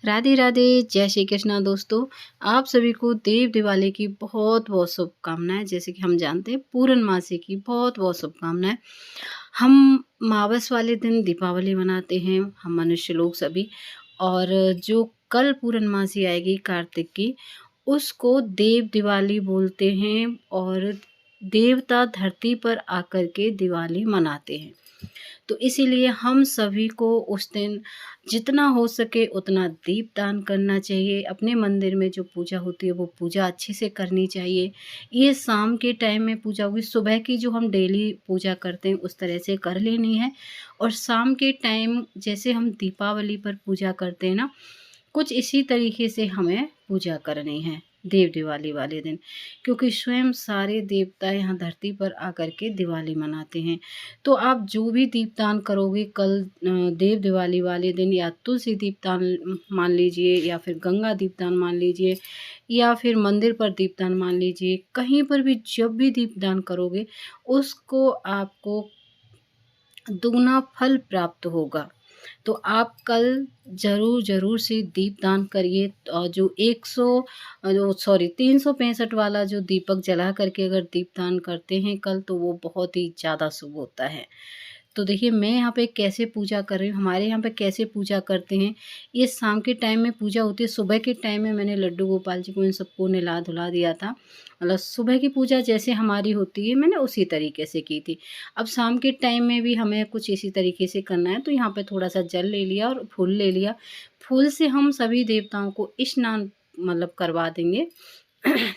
राधे राधे, जय श्री कृष्णा दोस्तों। आप सभी को देव दिवाली की बहुत बहुत शुभकामनाएं। जैसे कि हम जानते हैं पूर्णमासी की बहुत बहुत शुभकामनाएं। हम मावस वाले दिन दीपावली मनाते हैं, हम मनुष्य लोग सभी। और जो कल पूर्णमासी आएगी कार्तिक की, उसको देव दिवाली बोलते हैं। और देवता धरती पर आकर के दिवाली मनाते हैं। तो इसीलिए हम सभी को उस दिन जितना हो सके उतना दीपदान करना चाहिए। अपने मंदिर में जो पूजा होती है वो पूजा अच्छे से करनी चाहिए। ये शाम के टाइम में पूजा होगी, सुबह की जो हम डेली पूजा करते हैं उस तरह से कर लेनी है। और शाम के टाइम जैसे हम दीपावली पर पूजा करते हैं ना, कुछ इसी तरीके से हमें पूजा करनी है देव दिवाली वाले दिन। क्योंकि स्वयं सारे देवता यहाँ धरती पर आकर के दिवाली मनाते हैं। तो आप जो भी दीपदान करोगे कल देव दिवाली वाले दिन, या तुलसी दीपदान मान लीजिए, या फिर गंगा दीपदान मान लीजिए, या फिर मंदिर पर दीपदान मान लीजिए, कहीं पर भी जब भी दीपदान करोगे उसको आपको दुगना फल प्राप्त होगा। तो आप कल ज़रूर से दीपदान करिए। और जो 365 वाला जो दीपक जला करके अगर दीपदान करते हैं कल, तो वो बहुत ही ज़्यादा शुभ होता है। तो देखिए मैं यहाँ पे कैसे पूजा कर रही हूँ, हमारे यहाँ पे कैसे पूजा करते हैं। ये शाम के टाइम में पूजा होती है। सुबह के टाइम में मैंने लड्डू गोपाल जी को इन सबको नहला धुला दिया था। मतलब सुबह की पूजा जैसे हमारी होती है मैंने उसी तरीके से की थी। अब शाम के टाइम में भी हमें कुछ इसी तरीके से करना है। तो यहाँ पे थोड़ा सा जल ले लिया और फूल ले लिया। फूल से हम सभी देवताओं को स्नान मतलब करवा देंगे।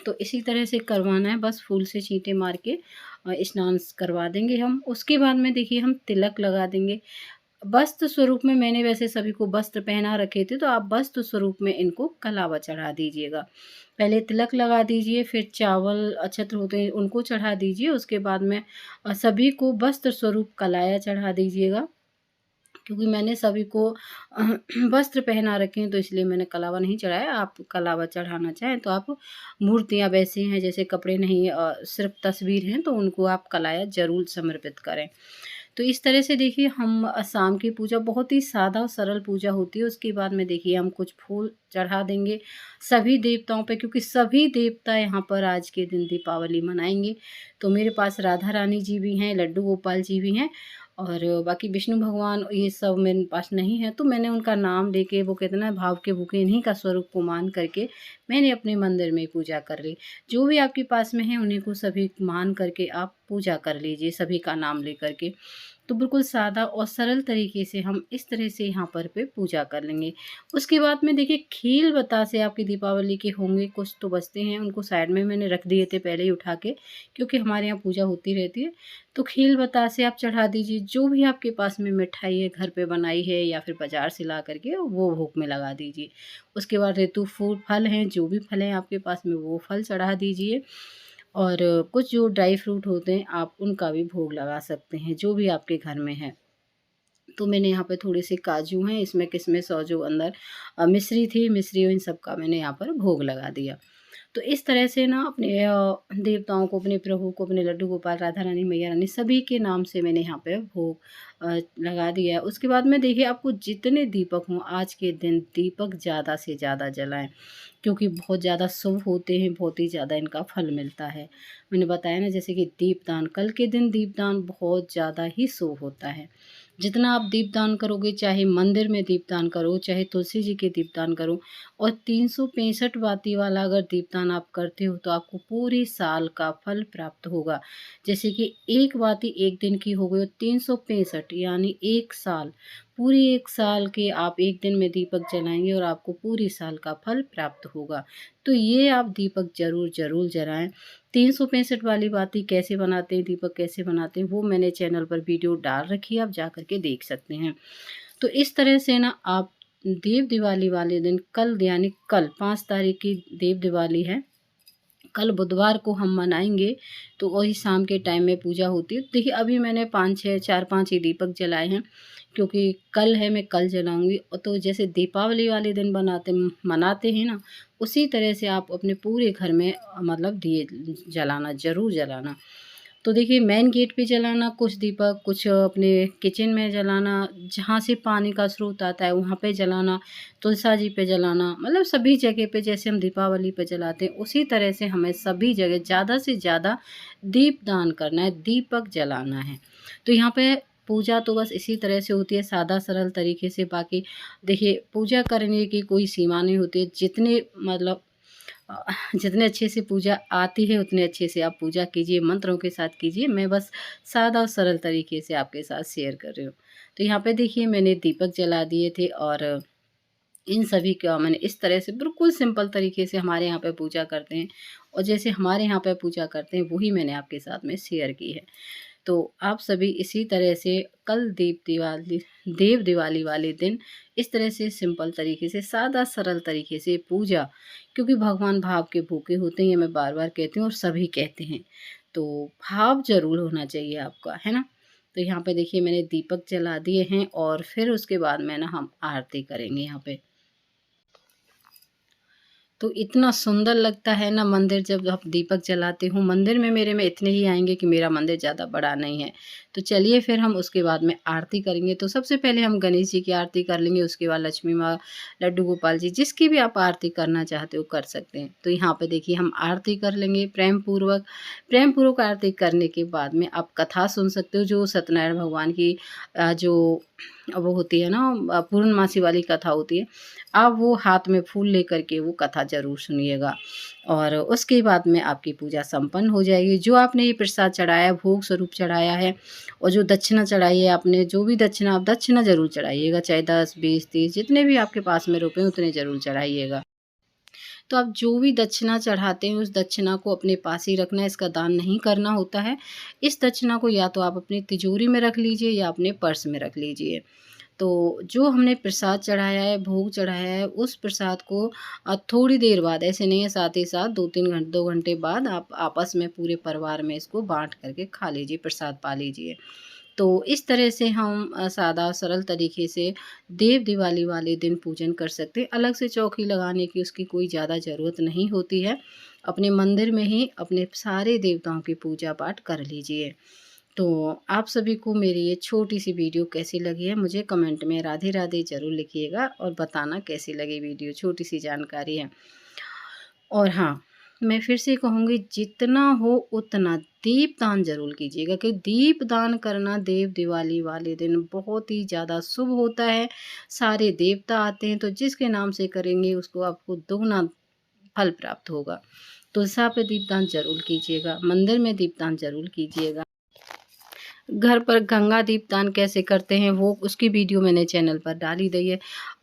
तो इसी तरह से करवाना है, बस फूल से छींटे मार के स्नान करवा देंगे हम। उसके बाद में देखिए हम तिलक लगा देंगे। वस्त्र स्वरूप में मैंने वैसे सभी को वस्त्र पहना रखे थे, तो आप वस्त्र स्वरूप में इनको कलावा चढ़ा दीजिएगा। पहले तिलक लगा दीजिए, फिर चावल अक्षत्र होते हैं उनको चढ़ा दीजिए। उसके बाद में सभी को वस्त्र स्वरूप कलाया चढ़ा दीजिएगा। क्योंकि मैंने सभी को वस्त्र पहना रखे हैं तो इसलिए मैंने कलावा नहीं चढ़ाया। आप कलावा चढ़ाना चाहें तो आप, मूर्तियाँ वैसे हैं जैसे कपड़े नहीं, सिर्फ तस्वीर हैं, तो उनको आप कलाया ज़रूर समर्पित करें। तो इस तरह से देखिए हम शाम की पूजा बहुत ही सादा और सरल पूजा होती है। उसके बाद में देखिए हम कुछ फूल चढ़ा देंगे सभी देवताओं पे, क्योंकि सभी देवता यहाँ पर आज के दिन दीपावली मनाएंगे। तो मेरे पास राधा रानी जी भी हैं, लड्डू गोपाल जी भी हैं, और बाकी विष्णु भगवान ये सब मेरे पास नहीं है। तो मैंने उनका नाम लेके, वो कहते ना भाव के भूखे, इन्हीं का स्वरूप को मान करके मैंने अपने मंदिर में पूजा कर ली। जो भी आपके पास में है उन्हीं को सभी मान करके आप पूजा कर लीजिए, सभी का नाम ले करके। तो बिल्कुल सादा और सरल तरीके से हम इस तरह से यहाँ पर पे पूजा कर लेंगे। उसके बाद में देखिए खील बतासे आपकी दीपावली के होंगे, कुछ तो बचते हैं, उनको साइड में मैंने रख दिए थे पहले ही उठा के, क्योंकि हमारे यहाँ पूजा होती रहती है। तो खील बतासे आप चढ़ा दीजिए। जो भी आपके पास में मिठाई है घर पे बनाई है या फिर बाज़ार से ला करके, वो भोग में लगा दीजिए। उसके बाद ऋतु फल हैं, जो भी फल हैं आपके पास में वो फल चढ़ा दीजिए। और कुछ जो ड्राई फ्रूट होते हैं आप उनका भी भोग लगा सकते हैं, जो भी आपके घर में है। तो मैंने यहाँ पे थोड़े से काजू हैं, इसमें किशमिश और जो अंदर मिश्री थी, मिश्री इन सब का मैंने यहाँ पर भोग लगा दिया। तो इस तरह से ना अपने देवताओं को, अपने प्रभु को, अपने लड्डू गोपाल, राधा रानी, मैया रानी सभी के नाम से मैंने यहाँ पे भोग लगा दिया है। उसके बाद में देखिए आपको जितने दीपक हों आज के दिन दीपक ज़्यादा से ज़्यादा जलाएं, क्योंकि बहुत ज़्यादा शुभ होते हैं, बहुत ही ज़्यादा इनका फल मिलता है। मैंने बताया ना जैसे कि दीपदान, कल के दिन दीपदान बहुत ज़्यादा ही शुभ होता है। जितना आप दीपदान करोगे, चाहे मंदिर में दीपदान करो, चाहे तुलसी जी के दीपदान करो, और 365 बाती वाला अगर दीपदान आप करते हो तो आपको पूरे साल का फल प्राप्त होगा। जैसे कि एक बाती एक दिन की हो गई, 365 यानी एक साल, पूरे एक साल के आप एक दिन में दीपक जलाएंगे और आपको पूरे साल का फल प्राप्त होगा। तो ये आप दीपक ज़रूर जलाएं। 365 वाली बाती कैसे बनाते हैं, दीपक कैसे बनाते हैं, वो मैंने चैनल पर वीडियो डाल रखी है, आप जा करके देख सकते हैं। तो इस तरह से ना आप देव दिवाली वाले दिन, कल यानी कल 5 तारीख की देव दिवाली है, कल बुधवार को हम मनाएंगे। तो वही शाम के टाइम में पूजा होती है। देखिए अभी मैंने 5-6 4-5 ही दीपक जलाए हैं, क्योंकि कल है, मैं कल जलाऊंगी। और तो जैसे दीपावली वाले दिन मनाते हैं ना, उसी तरह से आप अपने पूरे घर में मतलब दिए जलाना, ज़रूर जलाना। तो देखिए मेन गेट पे जलाना कुछ दीपक, कुछ अपने किचन में जलाना, जहाँ से पानी का स्रोत आता है वहाँ पे जलाना, तुलसा जी पे जलाना, मतलब सभी जगह पे जैसे हम दीपावली पे जलाते हैं उसी तरह से हमें सभी जगह ज़्यादा से ज़्यादा दीपदान करना है, दीपक जलाना है। तो यहाँ पे पूजा तो बस इसी तरह से होती है सादा सरल तरीके से। बाकी देखिए पूजा करने की कोई सीमा नहीं होती है, जितने मतलब अ, जितने अच्छे से पूजा आती है उतने अच्छे से आप पूजा कीजिए, मंत्रों के साथ कीजिए। मैं बस सादा और सरल तरीके से आपके साथ शेयर कर रही हूँ। तो यहाँ पे देखिए मैंने दीपक जला दिए थे और इन सभी का मैंने इस तरह से बिल्कुल सिंपल तरीके से हमारे यहाँ पे पूजा करते हैं, और जैसे हमारे यहाँ पे पूजा करते हैं वही मैंने आपके साथ में शेयर की है। तो आप सभी इसी तरह से कल देव दिवाली वाले दिन इस तरह से सिंपल तरीके से सादा सरल तरीके से पूजा, क्योंकि भगवान भाव के भूखे होते हैं, ये मैं बार बार कहती हूँ और सभी कहते हैं। तो भाव जरूर होना चाहिए आपका, है ना। तो यहाँ पे देखिए मैंने दीपक जला दिए हैं और फिर उसके बाद में ना हम आरती करेंगे यहाँ पे। तो इतना सुंदर लगता है ना मंदिर जब आप दीपक जलाते हो। मंदिर में मेरे में इतने ही आएँगे कि मेरा मंदिर ज़्यादा बड़ा नहीं है। तो चलिए फिर हम उसके बाद में आरती करेंगे। तो सबसे पहले हम गणेश जी की आरती कर लेंगे, उसके बाद लक्ष्मी माँ, लड्डू गोपाल जी, जिसकी भी आप आरती करना चाहते हो कर सकते हैं। तो यहाँ पे देखिए हम आरती कर लेंगे प्रेम पूर्वक। प्रेम पूर्वक आरती करने के बाद में आप कथा सुन सकते हो, जो सत्यनारायण भगवान की जो वो होती है ना, पूर्णमासी वाली कथा होती है। आप वो हाथ में फूल लेकर के वो कथा ज़रूर सुनिएगा, और उसके बाद में आपकी पूजा संपन्न हो जाएगी। जो आपने ये प्रसाद चढ़ाया, भोग स्वरूप चढ़ाया है, और जो दक्षिणा चढ़ाई है आपने, जो भी दक्षिणा, आप दक्षिणा ज़रूर चढ़ाइएगा, चाहे 10, 20, 30 जितने भी आपके पास में रुपए उतने ज़रूर चढ़ाइएगा। तो आप जो भी दक्षिणा चढ़ाते हैं उस दक्षिणा को अपने पास ही रखना है, इसका दान नहीं करना होता है। इस दक्षिणा को या तो आप अपनी तिजोरी में रख लीजिए या अपने पर्स में रख लीजिए। तो जो हमने प्रसाद चढ़ाया है, भोग चढ़ाया है, उस प्रसाद को थोड़ी देर बाद, ऐसे नहीं है साथ ही साथ 2 घंटे बाद आप आपस में पूरे परिवार में इसको बाँट करके खा लीजिए, प्रसाद पा लीजिए। तो इस तरह से हम सादा सरल तरीके से देव दिवाली वाले दिन पूजन कर सकते हैं। अलग से चौकी लगाने की उसकी कोई ज़्यादा ज़रूरत नहीं होती है। अपने मंदिर में ही अपने सारे देवताओं की पूजा पाठ कर लीजिए। तो आप सभी को मेरी ये छोटी-सी वीडियो कैसी लगी है, मुझे कमेंट में राधे राधे ज़रूर लिखिएगा और बताना कैसी लगी वीडियो, छोटी-सी जानकारी है। और हाँ, मैं फिर से कहूँगी जितना हो उतना दीपदान ज़रूर कीजिएगा, क्योंकि दीपदान करना देव दिवाली वाले दिन बहुत ही ज़्यादा शुभ होता है। सारे देवता आते हैं, तो जिसके नाम से करेंगे उसको आपको दोगुना फल प्राप्त होगा। तुलसा पे दीपदान ज़रूर कीजिएगा, मंदिर में दीपदान ज़रूर कीजिएगा। घर पर गंगा दीपदान कैसे करते हैं वो उसकी वीडियो मैंने चैनल पर डाली दी है।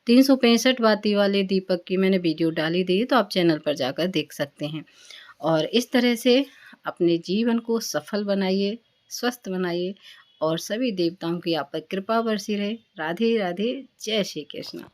365 बाती वाले दीपक की मैंने वीडियो डाली दी है, तो आप चैनल पर जाकर देख सकते हैं। और इस तरह से अपने जीवन को सफल बनाइए, स्वस्थ बनाइए, और सभी देवताओं की आप पर कृपा बरसी रहे। राधे राधे, जय श्री कृष्ण।